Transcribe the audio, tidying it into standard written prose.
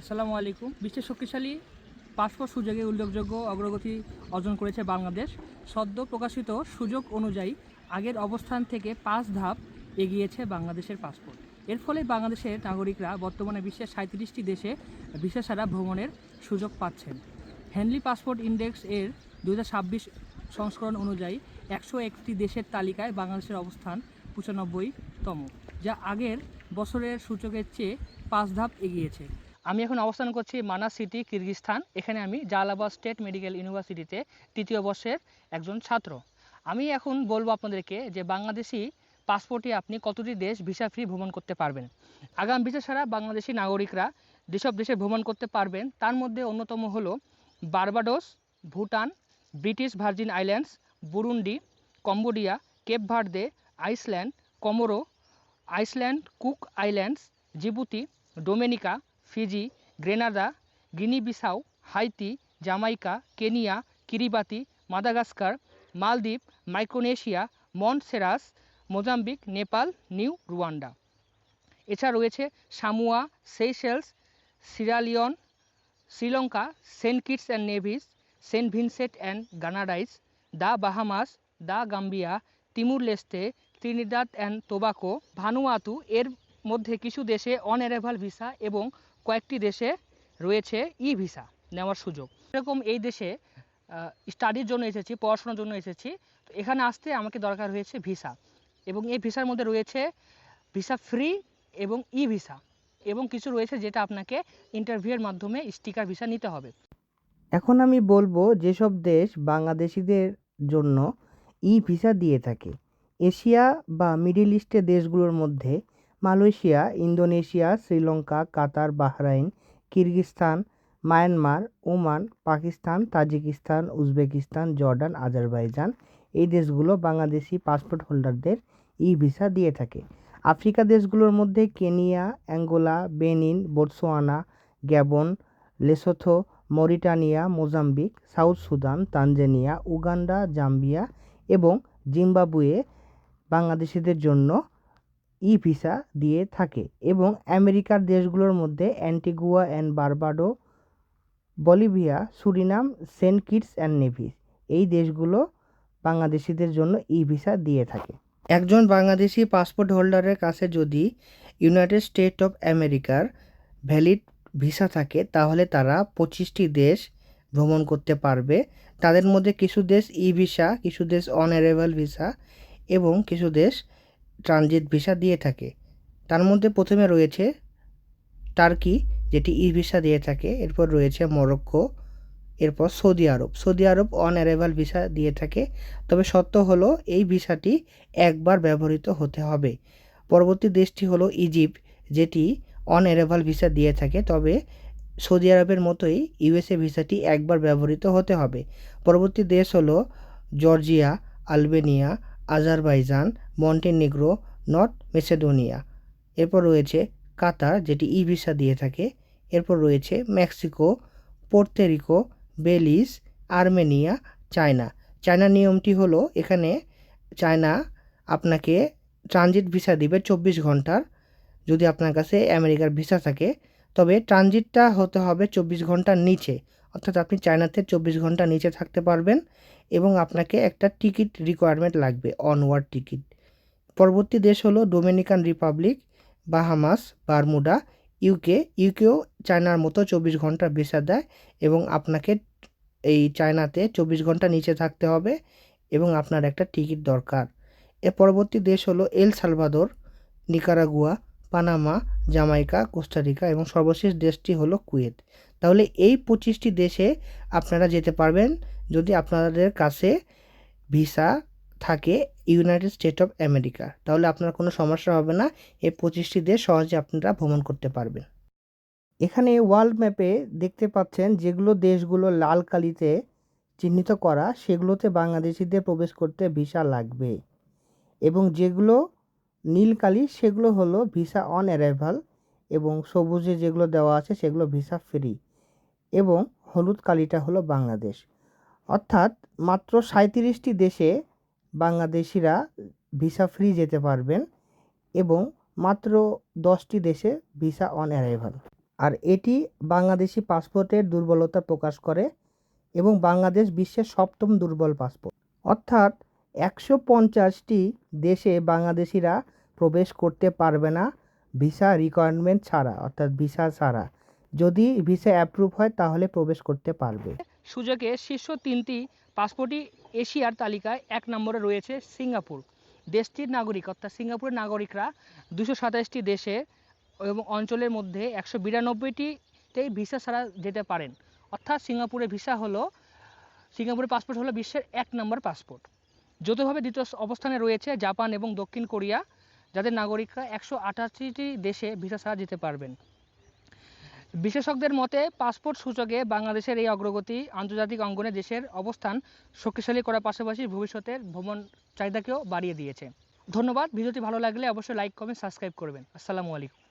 আসসালামু আলাইকুম। বিশ্বের শক্তিশালী পাসপোর্ট সুযোগে উল্লেখযোগ্য অগ্রগতি অর্জন করেছে বাংলাদেশ। সদ্য প্রকাশিত সুযোগ অনুযায়ী আগের অবস্থান থেকে 5 ধাপ এগিয়েছে বাংলাদেশের পাসপোর্ট। এর ফলে বাংলাদেশের নাগরিকরা বর্তমানে বিশ্বের 37টি দেশে ভিসা ছাড়া ভ্রমণের সুযোগ পাচ্ছেন। হেনলি পাসপোর্ট ইন্ডেক্স এর 2026 সংস্করণ অনুযায়ী 101টি দেশের তালিকায় বাংলাদেশের অবস্থান 95তম, যা আগের বছরের সূচকের চেয়ে 5 ধাপ এগিয়েছে। আমি এখন অবস্থান করছি মানাস সিটি, কিরগিজস্তান। এখানে আমি জালালাবাদ স্টেট মেডিকেল ইউনিভার্সিটিতে তৃতীয় বর্ষের একজন ছাত্র। আমি এখন বলবো আপনাদেরকে যে বাংলাদেশি পাসপোর্টে আপনি কতটি দেশ ভিসা ফ্রি ভ্রমণ করতে পারবেন। আগাম ভিসা ছাড়া বাংলাদেশি নাগরিকরা যেসব দেশে ভ্রমণ করতে পারবেন তার মধ্যে অন্যতম হলো Barbados, Bhutan, British Virgin Islands, Burundi, Cambodia, Cape Verde, Iceland, Comoro Iceland, Cook Islands, Djibouti, Dominica, Fiji, Grenada, Guinea Bissau, Haiti, Jamaica, Kenya, Kiribati, Madagascar, মালদ্বীপ, Micronesia, Montserrat, Mozambique, Nepal, New Rwanda. এছাড়া রয়েছে Samoa, Seychelles, Sierra Leone, Sri Lanka, Saint Kitts and Nevis, Saint Vincent and Grenadines, the Bahamas, the Gambia, Timor Leste, Trinidad and Tobago, Vanuatu. এর মধ্যে কিছু দেশে on arrival visa এবং কয়েকটি দেশে রয়েছে ই ভিসা নেওয়ার সুযোগ। এরকম এই দেশে স্টাডির জন্য এসেছি, পড়াশোনার জন্য এসেছি, তো এখানে আসতে আমাকে দরকার হয়েছে ভিসা, এবং এই ভিসার মধ্যে রয়েছে ভিসা ফ্রি এবং ই ভিসা, এবং কিছু রয়েছে যেটা আপনাকে ইন্টারভিউয়ের মাধ্যমে স্টিকার ভিসা নিতে হবে। এখন আমি বলবো যেসব দেশ বাংলাদেশিদের জন্য ই ভিসা দিয়ে থাকে। এশিয়া বা মিডল ইস্টের দেশগুলোর মধ্যে Malaysia, Indonesia, Sri Lanka, Qatar, Bahrain, Kyrgyzstan, Myanmar, Oman, Pakistan, Tajikistan, Uzbekistan, Jordan, Azerbaijan, এই দেশগুলো বাংলাদেশি পাসপোর্ট হোল্ডারদের ই ভিসা দিয়ে থাকে। আফ্রিকা দেশগুলোর মধ্যে Kenya, Angola, Benin, Botswana, Gabon, Lesotho, মরিটানিয়া, Mozambique, south Sudan, Tanzania, Uganda, Zambia এবং জিম্বাবুয়ে বাংলাদেশিদের জন্য ই ভিসা দিয়ে থাকে। এবং আমেরিকার দেশগুলোর মধ্যে Antigua and Barbuda, Bolivia, Suriname, Saint Kitts and Nevis, এই দেশগুলো বাংলাদেশিদের জন্য ই ভিসা দিয়ে থাকে। একজন বাংলাদেশি পাসপোর্ট হোল্ডারের কাছে যদি ইউনাইটেড স্টেট অফ আমেরিকার ভ্যালিড ভিসা থাকে তাহলে তারা 25টি দেশ ভ্রমণ করতে পারবে। তাদের মধ্যে কিছু দেশ ই ভিসা, কিছু দেশ অন অ্যারাইভাল ভিসা এবং কিছু দেশ ট্রানজিট ভিসা দিয়ে থাকে। তার মধ্যে প্রথমে রয়েছে টার্কি, যেটি ই ভিসা দিয়ে থাকে। এরপর রয়েছে মরক্কো, এরপর Saudi Arab. Saudi Arab on arrival visa দিয়ে থাকে, তবে শর্ত হলো এই ভিসাটি একবার ব্যবহৃত হতে হবে। পরবর্তী দেশটি হলো ইজিপ্ট, যেটি অন অ্যারাইভাল ভিসা দিয়ে থাকে, তবে সৌদি আরবের মতোই ইউএসএ ভিসাটি একবার ব্যবহৃত হতে হবে। পরবর্তী দেশ হলো Georgia, Albania, Azerbaijan, Montenegro, north Macedonia. এরপর রয়েছে কাতার, যেটি ই ভিসা দিয়ে থাকে। এরপর রয়েছে Mexico, Porto Belize, Armenia, China. চায়নার নিয়মটি হলো এখানে চায়না আপনাকে ট্রানজিট ভিসা দিবে 24 ঘন্টার, যদি আপনার কাছে আমেরিকার ভিসা থাকে, তবে ট্রানজিটটা হতে হবে 24 ঘন্টার নিচে, অর্থাৎ আপনি চায়নাতে 24 ঘন্টা নিচে থাকতে পারবেন এবং আপনাকে একটা টিকিট রিকোয়ারমেন্ট লাগবে, অনওয়ার্ড টিকিট। পরবর্তী দেশ হলো ডোমিনিকান রিপাবলিক, বাহামাস, বারমুডা, ইউকেও চায়নার মতো 24 ঘন্টার ভিসা দেয় এবং আপনাকে এই চায়নাতে 24 ঘন্টা নিচে থাকতে হবে এবং আপনার একটা টিকিট দরকার। এর পরবর্তী দেশ হলো El Salvador, Nicaragua, Panama, Jamaica, Costa Rica এবং সর্বশেষ দেশটি হলো কুয়েত। তাহলে এই 25টি দেশে আপনারা যেতে পারবেন যদি আপনাদের কাছে ভিসা থাকে ইউনাইটেড স্টেট অফ আমেরিকা, তাহলে আপনার কোনো সমস্যা হবে না, এই 25টি দেশ সহজে আপনারা ভ্রমণ করতে পারবেন। এখানে ওয়ার্ল্ড ম্যাপে দেখতে পাচ্ছেন যেগুলো দেশগুলো লাল কালিতে চিহ্নিত করা, সেগুলোতে বাংলাদেশিদের প্রবেশ করতে ভিসা লাগবে, এবং যেগুলো নীল কালি সেগুলো হলো ভিসা অন অ্যারাইভাল, এবং সবুজে যেগুলো দেওয়া আছে সেগুলো ভিসা ফ্রি, এবং হলুদ কালিটা হলো বাংলাদেশ। অর্থাৎ মাত্র 37টি দেশে বাংলাদেশিরা ভিসা ফ্রি যেতে পারবেন এবং মাত্র 10টি দেশে ভিসা অন অ্যারাইভাল। আর এটি বাংলাদেশি পাসপোর্টের দুর্বলতা প্রকাশ করে এবং বাংলাদেশ বিশ্বের 7ম দুর্বল পাসপোর্ট। অর্থাৎ 150টি দেশে বাংলাদেশিরা প্রবেশ করতে পারবে না ভিসা রিকোয়ারমেন্ট ছাড়া, অর্থাৎ ভিসা ছাড়া। যদি ভিসা অ্যাপ্রুভ হয় তাহলে প্রবেশ করতে পারবে। সুযোগের শীর্ষ 3টি পাসপোর্টই এশিয়ার তালিকায় 1 নম্বরে রয়েছে সিঙ্গাপুর। দেশটির নাগরিক অর্থাৎ সিঙ্গাপুরের নাগরিকরা 227টি দেশে এবং অঞ্চলের মধ্যে 192টিতেই ভিসা ছাড়া যেতে পারেন। অর্থাৎ সিঙ্গাপুরের পাসপোর্ট হলো বিশ্বের 1 নম্বর পাসপোর্ট। যৌথভাবে দ্বিতীয় অবস্থানে রয়েছে জাপান এবং দক্ষিণ কোরিয়া, যাদের নাগরিকরা 188টি দেশে ভিসা ছাড়া যেতে পারবেন। বিশেষজ্ঞদের মতে পাসপোর্ট সূচকে বাংলাদেশের এই অগ্রগতি আন্তর্জাতিক অঙ্গনে দেশের অবস্থান শক্তিশালী করার পাশাপাশি ভবিষ্যতের ভ্রমণ চাহিদাকেও বাড়িয়ে দিয়েছে। ধন্যবাদ। ভিডিওটি ভালো লাগলে অবশ্যই লাইক, কমেন্ট, সাবস্ক্রাইব করবেন। আসসালামু আলাইকুম।